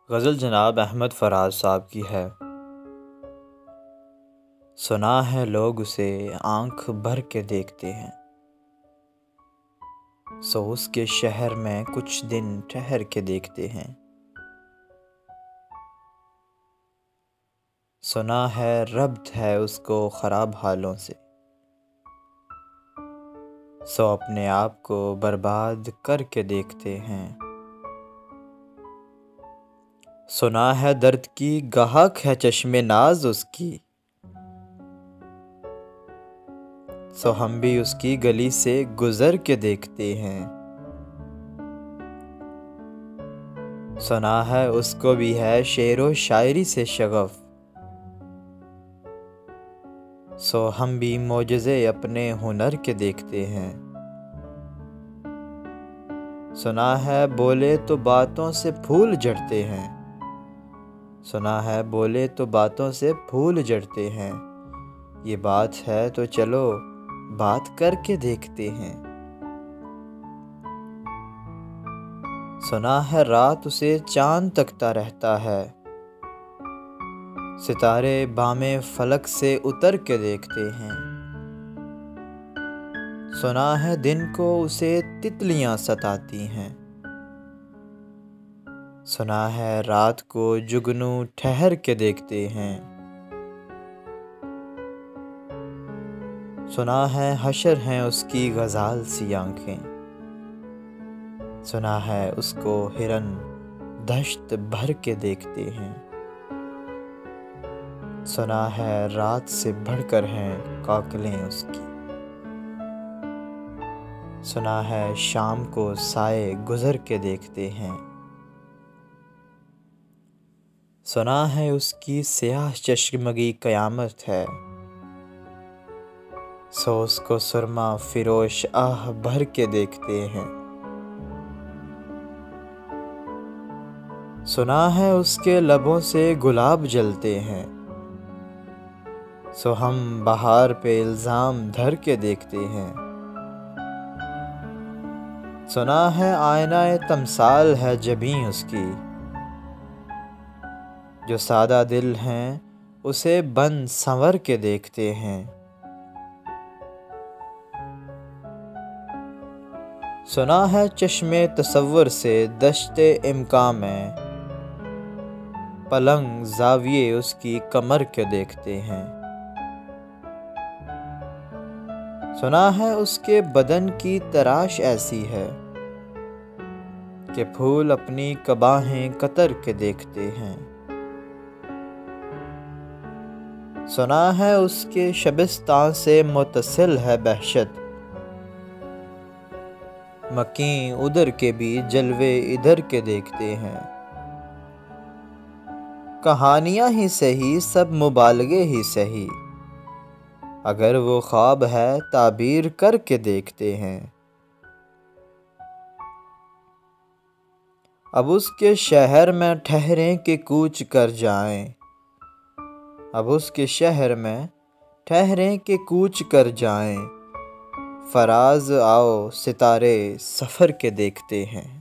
गज़ल जनाब अहमद फ़राज साहब की है। सुना है लोग उसे आँख भर के देखते हैं, सो उसके शहर में कुछ दिन ठहर के देखते हैं। सुना है रब्त है उसको ख़राब हालों से, सो अपने आप को बर्बाद करके देखते हैं। सुना है दर्द की गाहक है चश्मे नाज उसकी, सो हम भी उसकी गली से गुजर के देखते हैं। सुना है उसको भी है शेरो शायरी से शगफ, सो हम भी मोजज़े अपने हुनर के देखते हैं। सुना है बोले तो बातों से फूल झड़ते हैं, सुना है बोले तो बातों से फूल झड़ते हैं। ये बात है तो चलो बात करके देखते हैं। सुना है रात उसे चांद तकता रहता है, सितारे बामे फलक से उतर के देखते हैं। सुना है दिन को उसे तितलियां सताती हैं, सुना है रात को जुगनू ठहर के देखते हैं। सुना है हशर हैं उसकी गज़ाल सी आँखें, सुना है उसको हिरन दश्त भर के देखते हैं। सुना है रात से बढ़कर हैं काकलें उसकी, सुना है शाम को साए गुजर के देखते हैं। सुना है उसकी स्याह चश्मगी क़यामत है, सो उसको सुरमा फिरोश आह भर के देखते हैं। सुना है उसके लबों से गुलाब जलते हैं, सो हम बहार पे इल्ज़ाम धर के देखते हैं। सुना है आईना तमसाल है जबीं उसकी, जो सादा दिल हैं उसे बन संवर के देखते हैं। सुना है चश्मे तसव्वुर से दश्ते इम्कां में, पलंग ज़ाविये उसकी कमर के देखते हैं। सुना है उसके बदन की तराश ऐसी है कि फूल अपनी कबाहें कतर के देखते हैं। सुना है उसके शबिस्तान से मुत्तसिल है बहशत, मकीं उधर के भी जलवे इधर के देखते हैं। कहानियाँ ही सही सब मुबालगे ही सही, अगर वो ख्वाब है ताबीर करके देखते हैं। अब उसके शहर में ठहरें कि कूच कर जाएं, अब उसके शहर में ठहरें कि कूच कर जाएं। फराज आओ सितारे सफ़र के देखते हैं।